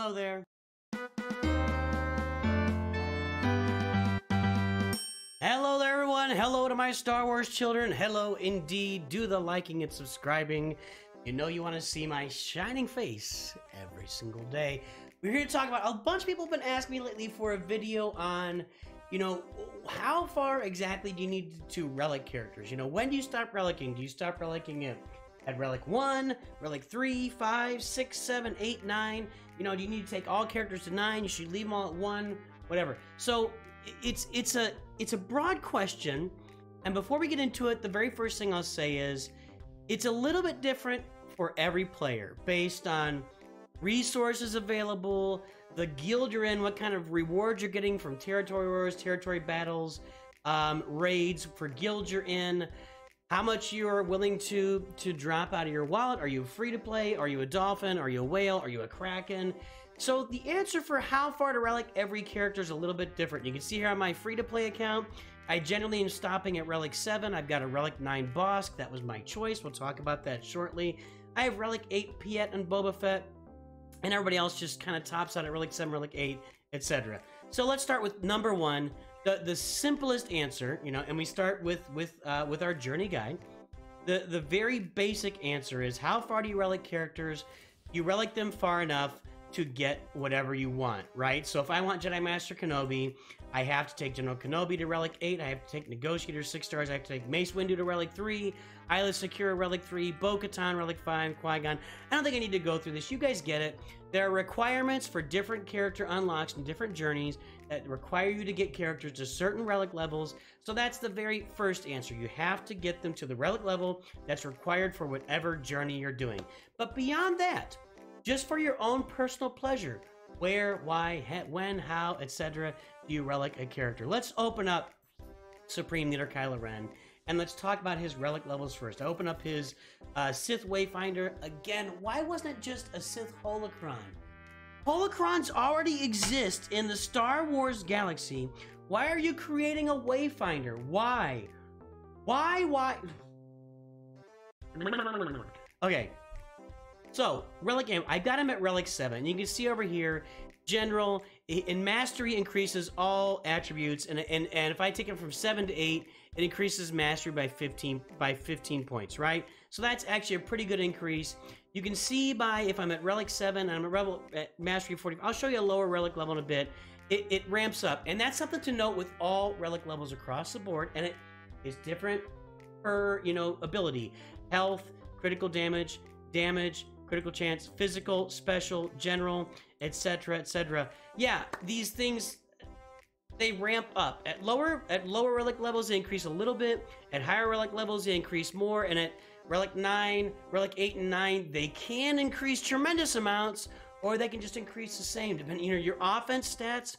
Hello there. Hello there, everyone. Hello to my Star Wars children. Hello indeed. Do the liking and subscribing. You know you want to see my shining face every single day. We're here to talk about, a bunch of people have been asking me lately for a video on, how far exactly do you need to relic characters? When do you stop relicing? Do you stop relicing at Relic 1, Relic 3, 5, 6, 7, 8, 9? Do you need to take all characters to 9? You should leave them all at 1, whatever. So it's a broad question, and before we get into it, the very first thing I'll say is it's a little bit different for every player based on resources available, the guild you're in, what kind of rewards you're getting from territory wars, territory battles, raids for guilds you're in, how much you're willing to drop out of your wallet. Are you free to play? Are you a dolphin? Are you a whale? Are you a kraken? So the answer for how far to relic every character is a little bit different. You can see here on my free-to-play account, I generally am stopping at Relic 7. I've got a Relic 9 Bosk. That was my choice. We'll talk about that shortly. I have Relic 8 Piet and Boba Fett, and everybody else just kind of tops out at Relic 7, Relic 8, etc. So let's start with number 1, the simplest answer, and we start with our journey guide. The very basic answer is, how far do you relic characters? You relic them far enough to get whatever you want, right? So if I want Jedi Master Kenobi, I have to take General Kenobi to Relic 8, I have to take Negotiator 6 stars, I have to take Mace Windu to Relic 3, Isla Secura Relic 3, Bo-Katan Relic 5, Qui-Gon. I don't think I need to go through this, you guys get it. There are requirements for different character unlocks and different journeys that require you to get characters to certain relic levels, so that's the very first answer. You have to get them to the relic level that's required for whatever journey you're doing. But beyond that, just for your own personal pleasure, where, why, when, how, etc., do you relic a character? Let's open up Supreme Leader Kylo Ren, and let's talk about his relic levels first. I open up his Sith Wayfinder. Again, why wasn't it just a Sith Holocron? Holocrons already exist in the Star Wars galaxy. Why are you creating a Wayfinder? Why? Why? Okay. So, Relic Game, I got him at Relic 7. You can see over here, General, in Mastery increases all attributes, and if I take him from 7 to 8, it increases Mastery by 15 points, right? So that's actually a pretty good increase. You can see if I'm at Relic 7, and I'm at Mastery 40, I'll show you a lower Relic level in a bit, it ramps up. And that's something to note with all Relic levels across the board, and it is different per, ability. Health, critical damage, critical chance, physical, special, general, etc., etc. Yeah, these things, they ramp up. At lower relic levels, they increase a little bit. At higher relic levels, they increase more. And at Relic 9, Relic 8 and 9, they can increase tremendous amounts, or they can just increase the same. Depending, your offense stats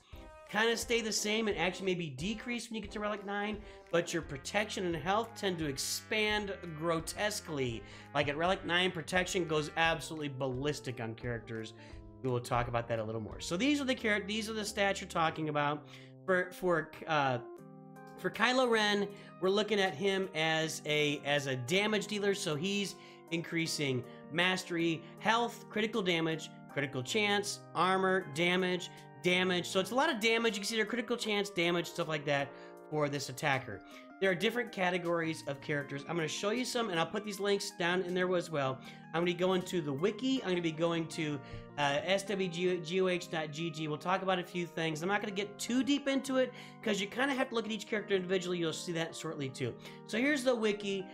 kind of stay the same and actually maybe decrease when you get to Relic 9, but your protection and health tend to expand grotesquely. Like at Relic 9, protection goes absolutely ballistic on characters. We will talk about that a little more. So these are the stats you're talking about. For Kylo Ren, we're looking at him as a damage dealer, so he's increasing mastery, health, critical damage, critical chance, armor, damage. So it's a lot of damage. You can see their critical chance, damage, stuff like that for this attacker. There are different categories of characters. I'm going to show you some, and I'll put these links down in there as well. I'm going to be going to the wiki. I'm going to be going to SWGOH.gg. We'll talk about a few things. I'm not going to get too deep into it because you kind of have to look at each character individually. You'll see that shortly too. So here's the wiki.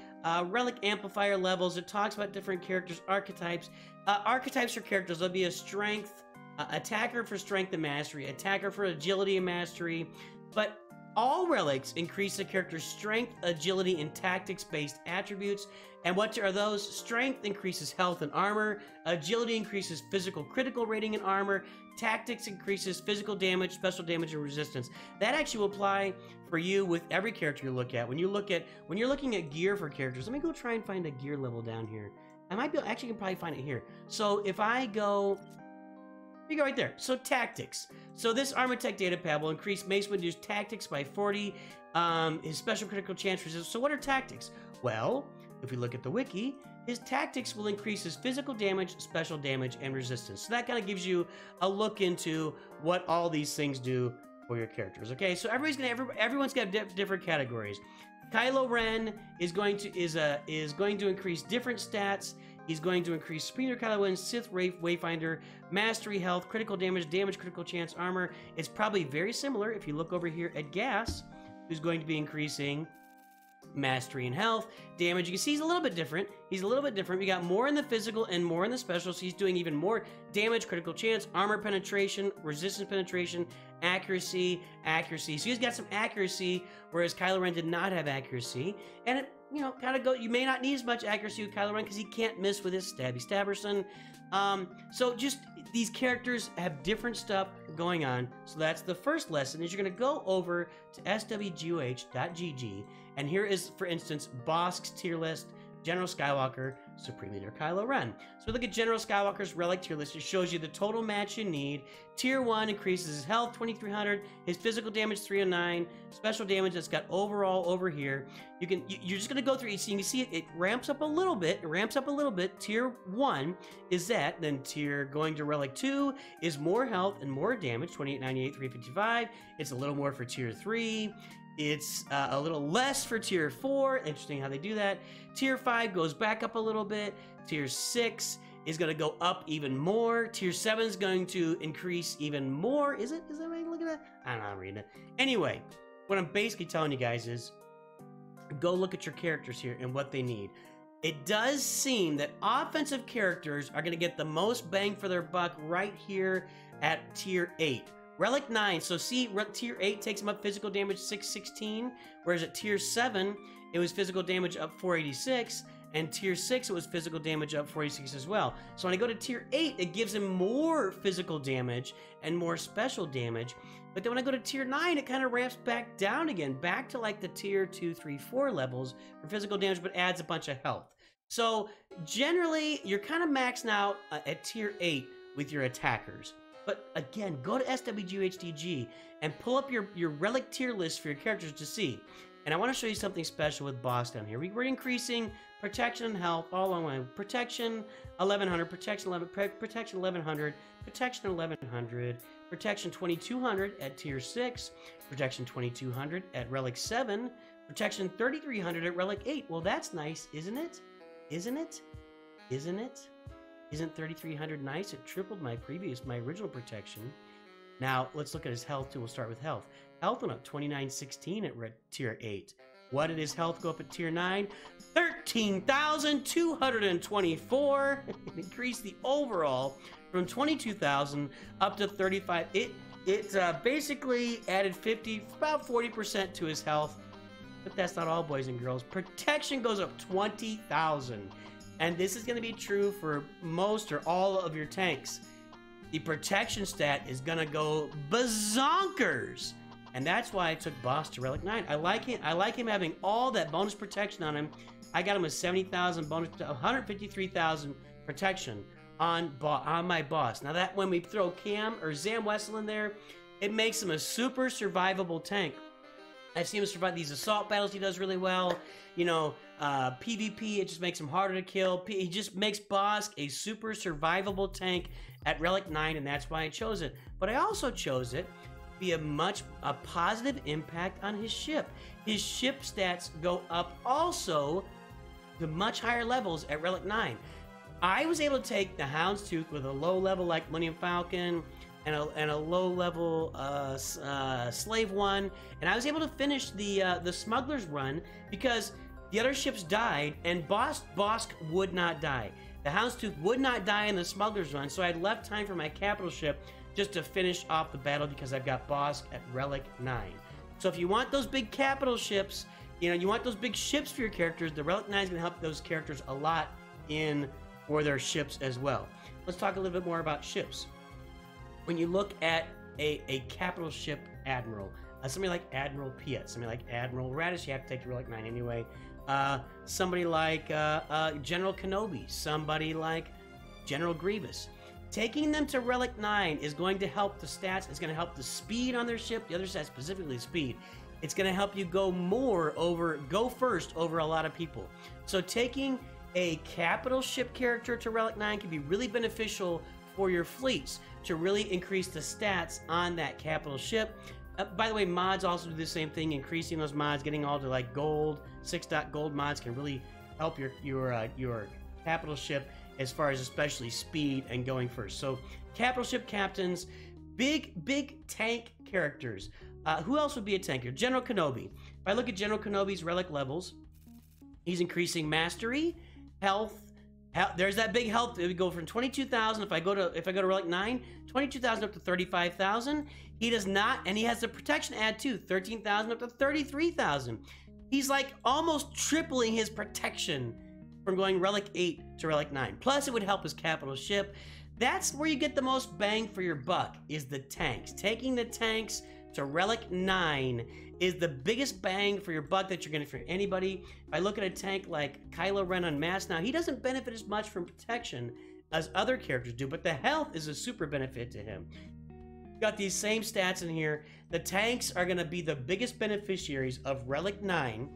Relic amplifier levels. It talks about different characters, archetypes. Archetypes for characters. There'll be a strength, attacker for strength and mastery, attacker for agility and mastery, but all relics increase the character's strength, agility, and tactics-based attributes. And what are those? Strength increases health and armor, agility increases physical critical rating and armor, tactics increases physical damage, special damage, and resistance. That actually will apply for you with every character you look at. When you're looking at gear for characters, let me go try and find a gear level down here. I might be actually can probably find it here. So if I go You go right there. So tactics. So this armor tech data pad will increase Mace Windu's tactics by 40, his special critical chance resistance. So what are tactics? Well, if we look at the wiki, his tactics will increase his physical damage, special damage, and resistance. So that kind of gives you a look into what all these things do for your characters. Okay, so everyone's got different categories. Kylo Ren is going to increase different stats. He's going to increase Speeder Kylo Ren, Sith Wayfinder, Mastery, Health, Critical Damage, Critical Chance, Armor. It's probably very similar if you look over here at Gas, who's going to be increasing Mastery and Health. Damage, you can see he's a little bit different. He's a little bit different. We got more in the physical and more in the special, so he's doing even more damage, Critical Chance, Armor Penetration, Resistance Penetration, Accuracy. So he's got some accuracy, whereas Kylo Ren did not have accuracy. And it, you know, kind of go. You may not need as much accuracy with Kylo Ren because he can't miss with his Stabby Stabberson. So just these characters have different stuff going on. So that's the first lesson. Is you're going to go over to SWGOH.gg, and here is, for instance, Bosk's tier list. General Skywalker, Supreme Leader Kylo Ren. So we look at General Skywalker's relic tier list. It shows you the total match you need. Tier 1 increases his health 2300, his physical damage 309, special damage that's got overall over here. You're just going to go through each. So you can see it ramps up a little bit. It ramps up a little bit. Tier 1 is that. Then tier going to relic 2 is more health and more damage, 2898, 355. It's a little more for tier 3. It's a little less for tier 4. Interesting how they do that. Tier 5 goes back up a little bit. Tier 6 is going to go up even more. Tier 7 is going to increase even more. Is it? Is that right? Look at that. I don't know. I'm reading it. Anyway, what I'm basically telling you guys is go look at your characters here and what they need. It does seem that offensive characters are going to get the most bang for their buck right here at tier 8. Relic 9, so see, tier 8 takes him up physical damage 616, whereas at tier 7, it was physical damage up 486, and tier 6, it was physical damage up 486 as well. So when I go to tier 8, it gives him more physical damage and more special damage, but then when I go to tier 9, it kind of ramps back down again, back to like the tier 2, 3, 4 levels for physical damage, but adds a bunch of health. So generally, you're kind of maxing out at tier 8 with your attackers. But again, go to SWGOH.gg and pull up your relic tier list for your characters to see. And I want to show you something special with Boss down here. We're increasing protection and health all along the way. Protection 1100, protection 1100, protection 1100, protection 1100, protection 2200 at tier 6, protection 2200 at relic 7, protection 3300 at relic 8. Well, that's nice, isn't it? Isn't it? Isn't it? Isn't 3300 nice? It tripled my original protection. Now, let's look at his health too. We'll start with health. Health went up 2916 at tier 8. What did his health go up at tier 9? 13,224. It increased the overall from 22,000 up to 35. It basically added about 40% to his health. But that's not all, boys and girls. Protection goes up 20,000. And this is going to be true for most or all of your tanks. The protection stat is going to go bazonkers. And that's why I took Boss to Relic 9. I like him having all that bonus protection on him. I got him with 70,000 bonus, 153,000 protection on my Boss. Now that when we throw Cam or Zam Wessel in there, it makes him a super survivable tank. I've seen him survive these assault battles. He does really well. You know, PvP, it just makes him harder to kill. He just makes Bosk a super survivable tank at Relic 9, and that's why I chose it. But I also chose it to be a positive impact on his ship. His ship stats go up also to much higher levels at Relic 9. I was able to take the Houndstooth with a low level like Millennium Falcon and a low level Slave 1, and I was able to finish the Smuggler's run because the other ships died and Bosk would not die. The Houndstooth would not die in the Smuggler's run, so I had left time for my capital ship just to finish off the battle because I've got Bosk at Relic 9. So if you want those big capital ships, you know, you want those big ships for your characters, the Relic 9 is going to help those characters a lot for their ships as well. Let's talk a little bit more about ships. When you look at a capital ship admiral, somebody like Admiral Piet, somebody like Admiral Radish, you have to take the Relic 9 anyway. Somebody like General Kenobi, somebody like General Grievous. Taking them to Relic 9 is going to help the stats, it's going to help the speed on their ship, the other stats, specifically speed. it's going to help you go first over a lot of people. So taking a capital ship character to Relic 9 can be really beneficial for your fleets to really increase the stats on that capital ship. By the way, mods also do the same thing, increasing those mods, getting all to like gold, 6-dot gold mods can really help your capital ship as far as especially speed and going first. So capital ship captains, big tank characters. Who else would be a tanker? General Kenobi. If I look at General Kenobi's relic levels, he's increasing mastery, health. There's that big health. We go from 22,000. If I go to Relic 9, 22,000 up to 35,000. He does not, and he has the protection add too, 13,000 up to 33,000. He's like almost tripling his protection from going Relic 8 to Relic 9. Plus, it would help his capital ship. That's where you get the most bang for your buck, is the tanks. Taking the tanks to Relic 9 is the biggest bang for your buck that you're going to for anybody. If I look at a tank like Kylo Ren on Mass now, he doesn't benefit as much from protection as other characters do, but the health is a super benefit to him. Got these same stats in here. The tanks are going to be the biggest beneficiaries of Relic 9.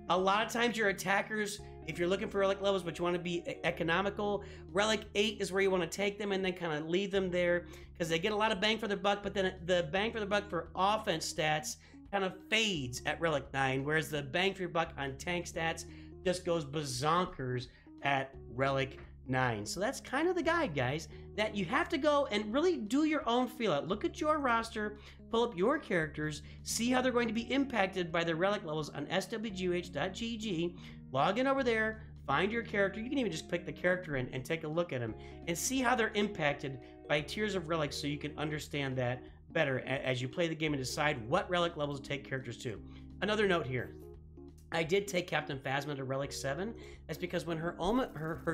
A lot of times your attackers, if you're looking for relic levels but you want to be economical, Relic 8 is where you want to take them and then kind of leave them there because they get a lot of bang for their buck, but then the bang for the buck for offense stats kind of fades at Relic 9, whereas the bang for your buck on tank stats just goes bazonkers at Relic 9. So that's kind of the guide, guys, that you have to go and really do your own feel out. Look at your roster, pull up your characters, see how they're going to be impacted by their relic levels on SWGOH.gg. Log in over there, find your character. You can even just pick the character in and take a look at them and see how they're impacted by tiers of relics so you can understand that better as you play the game and decide what relic levels to take characters to. Another note here. I did take Captain Phasma to Relic 7. That's because when her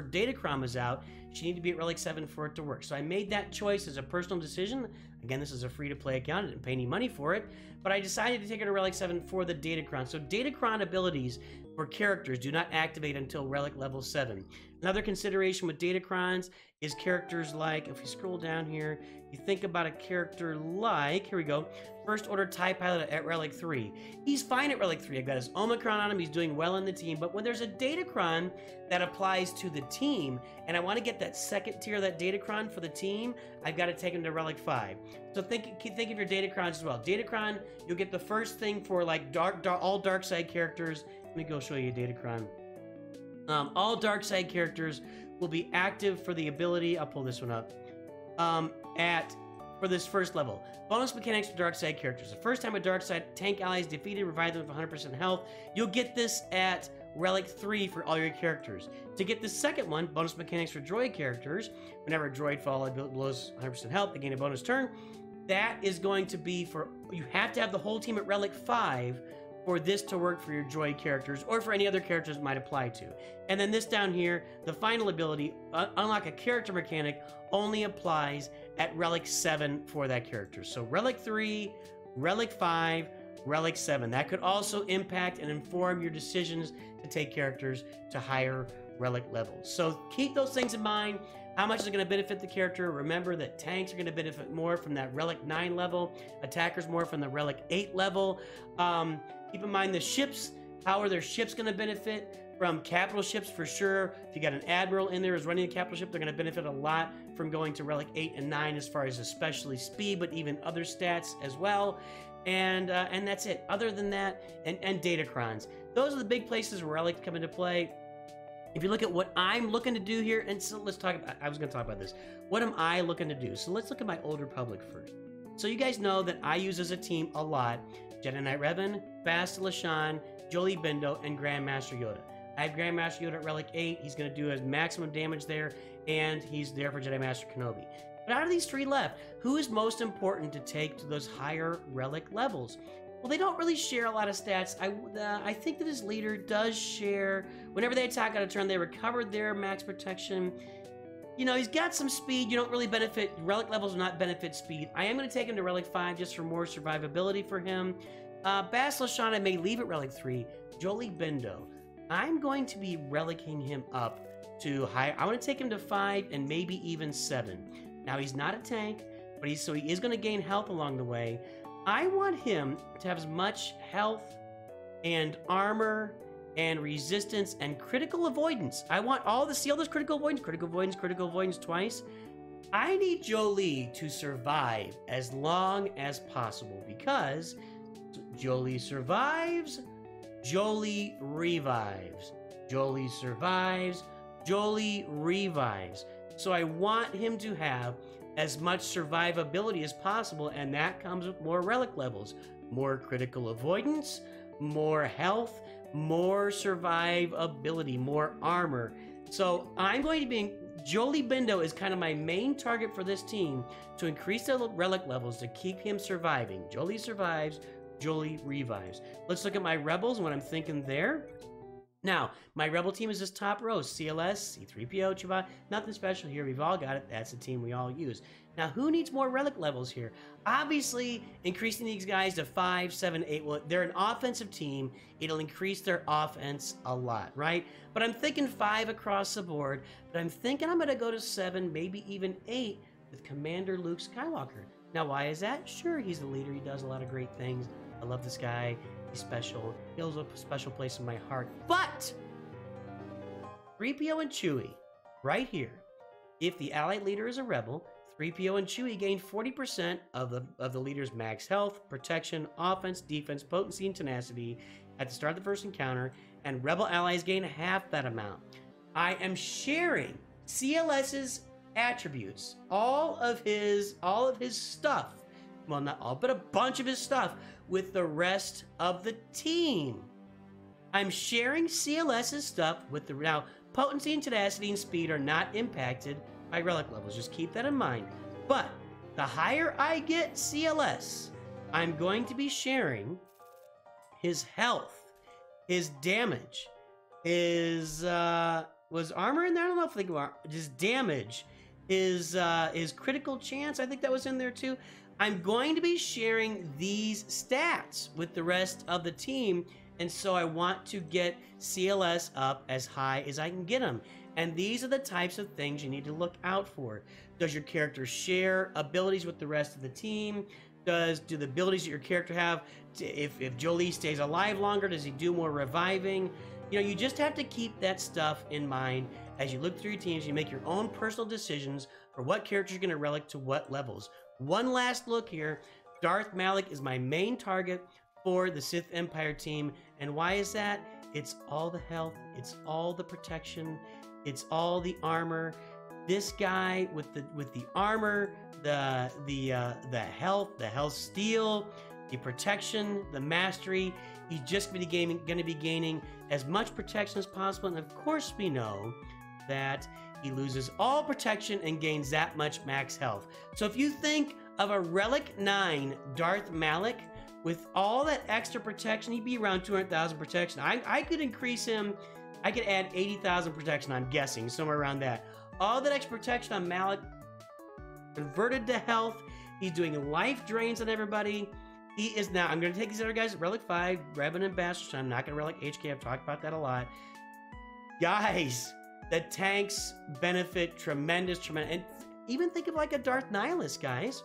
Datacron was out, she needed to be at Relic 7 for it to work. So I made that choice as a personal decision. Again, this is a free-to-play account. I didn't pay any money for it. But I decided to take her to Relic 7 for the Datacron. So Datacron abilities for characters do not activate until Relic level 7. Another consideration with Datacrons is characters like, if you scroll down here, you think about a character like, here we go, First Order TIE Pilot at Relic 3. He's fine at Relic 3. I've got his Omicron on him. He's doing well in the team. But when there's a Datacron that applies to the team, and I want to get that second tier of that Datacron for the team, I've got to take him to Relic 5. So think of your Datacrons as well. Datacron, you'll get the first thing for like all dark side characters. Let me go show you a Datacron. All dark side characters will be active for the ability. I'll pull this one up. For this first level. Bonus mechanics for dark side characters. The first time a dark side tank ally is defeated, revive them with 100% health. You'll get this at Relic 3 for all your characters. To get the second one, bonus mechanics for droid characters. Whenever a droid falls below 100% health, they gain a bonus turn. That is going to be for, you have to have the whole team at Relic 5 for this to work for your droid characters or for any other characters it might apply to. And then this down here, the final ability, unlock a character mechanic, only applies at Relic 7 for that character. So Relic 3, Relic 5, Relic 7. That could also impact and inform your decisions to take characters to higher relic levels. So keep those things in mind. How much is it going to benefit the character? Remember that tanks are going to benefit more from that Relic 9 level, attackers more from the Relic 8 level. Keep in mind the ships. How are their ships going to benefit? From capital ships for sure. If you got an admiral in there who's running a capital ship, they're going to benefit a lot from going to Relic 8 and 9 as far as especially speed, but even other stats as well. And that's it. Other than that, and Datacrons. Those are the big places where Relics come into play. If you look at what I'm looking to do here, and so let's talk about, I was going to talk about this. What am I looking to do? So let's look at my Old Republic first. So you guys know that I use as a team a lot Jedi Knight Revan, Bastila Shan, Jolee Bindo, and Grandmaster Yoda. I have Grandmaster Yoda at Relic 8. He's going to do his maximum damage there, and he's there for Jedi Master Kenobi. But out of these three left, who is most important to take to those higher relic levels? Well, they don't really share a lot of stats. I think that his leader does share. Whenever they attack on a turn, they recover their max protection. You know, he's got some speed. You don't really benefit. Relic levels do not benefit speed. I am going to take him to Relic 5 just for more survivability for him. Bastila Shan, I may leave at Relic 3. Jolee Bindo, I'm going to be relicing him up to high. I want to take him to 5 and maybe even 7. Now, he's not a tank, but he is going to gain health along the way. I want him to have as much health and armor and resistance and critical avoidance. I want all the, see all this critical avoidance twice. I need Jolee to survive as long as possible, because Jolee survives, Jolee revives. Jolee survives, Jolee revives. So I want him to have as much survivability as possible, and that comes with more relic levels, more critical avoidance, more health, more survivability, more armor. So I'm going to be, Jolee Bindo is kind of my main target for this team, to increase their relic levels to keep him surviving. Jolee survives, Jolee revives. Let's look at my rebels and what I'm thinking there. Now, my rebel team is this top row: CLS, C3PO, Chewbacca. Nothing special here. We've all got it. That's the team we all use. Now, who needs more relic levels here? Obviously, increasing these guys to 5, 7, 8. Well, they're an offensive team. It'll increase their offense a lot, right? But I'm thinking 5 across the board. But I'm thinking I'm going to go to 7, maybe even 8 with Commander Luke Skywalker. Now, why is that? Sure, he's the leader. He does a lot of great things. I love this guy. He's special. He holds a special place in my heart. But 3PO and Chewie, right here. If the allied leader is a rebel, 3PO and Chewie gain 40% of the leader's max health, protection, offense, defense, potency, and tenacity at the start of the first encounter, and rebel allies gain half that amount. I am sharing CLS's attributes, all of his stuff. Well, not all, but a bunch of his stuff with the rest of the team. I'm sharing CLS's stuff with the... Now, potency and tenacity and speed are not impacted by relic levels. Just keep that in mind. But the higher I get CLS, I'm going to be sharing his health, his damage, his... was armor in there? I don't know if they were. His damage, his critical chance, I think that was in there too. I'm going to be sharing these stats with the rest of the team, and so I want to get CLS up as high as I can get them. And these are the types of things you need to look out for. Does your character share abilities with the rest of the team? Do the abilities that your character have, if Jolee stays alive longer, does he do more reviving? You know, you just have to keep that stuff in mind as you look through your teams. You make your own personal decisions for what characters you're going to relic to what levels. One last look here. Darth Malik is my main target for the Sith Empire team. And why is that? It's all the health. It's all the protection. It's all the armor. This guy with the armor, the health steal, the protection, the mastery. He's just going to be gaining as much protection as possible. And of course, we know that he loses all protection and gains that much max health. So if you think of a Relic 9 Darth Malik with all that extra protection, he'd be around 200,000 protection. I could increase him. I could add 80,000 protection, I'm guessing, somewhere around that. All that extra protection on Malik converted to health. He's doing life drains on everybody. He is now, I'm going to take these other guys, Relic 5, Revan and Bastard. I'm not going to Relic HK. I've talked about that a lot. Guys, the tanks benefit tremendous. And even think of like a Darth Nihilus, guys.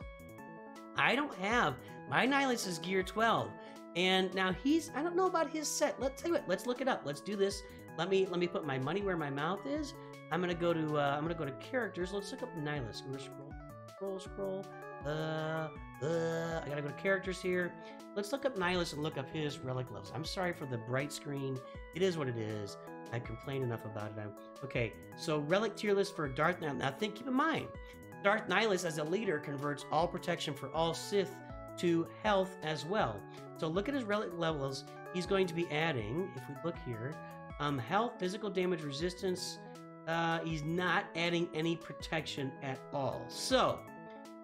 I don't have, my Nihilus is gear 12. And now he's, I don't know about his set. Let's tell you what, let's look it up. Let's do this. Let me put my money where my mouth is. I'm going to go to characters. Let's look up Nihilus. Scroll. I gotta go to characters here. Let's look up Nihilus and look up his relic levels. I'm sorry for the bright screen. It is what it is. I complained enough about it. Okay, so relic tier list for Darth Nihilus. Now keep in mind, Darth Nihilus as a leader converts all protection for all Sith to health as well. So look at his relic levels. He's going to be adding, if we look here, health, physical damage, resistance. He's not adding any protection at all. So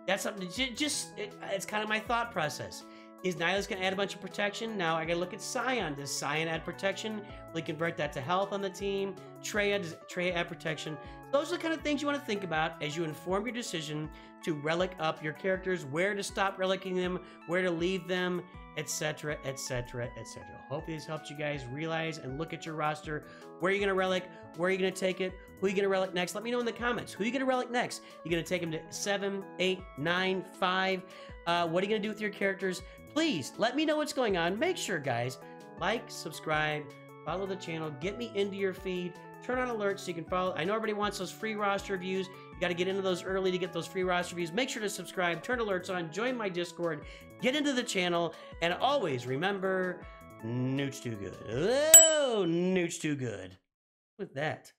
that's something it's kind of my thought process. Is Nihilus going to add a bunch of protection? Now I got to look at Scion. Does Scion add protection? Will he convert that to health on the team? Traya protection. Those are the kind of things you want to think about as you inform your decision to relic up your characters, where to stop relicing them, where to leave them, etc., etc., etc. Hopefully this helped you guys realize and look at your roster, where you're going to relic, where you're going to take it, who you're going to relic next. Let me know in the comments. Who are you going to relic next? You're going to take them to 7, 8, 9, 5. What are you going to do with your characters? Please let me know what's going on. Make sure, guys, like, subscribe, follow the channel, get me into your feed, turn on alerts so you can follow. I know everybody wants those free roster reviews. You got to get into those early to get those free roster reviews. Make sure to subscribe, turn alerts on, join my Discord, get into the channel, and always remember, Newt's too good. Oh, Newt's too good. With that.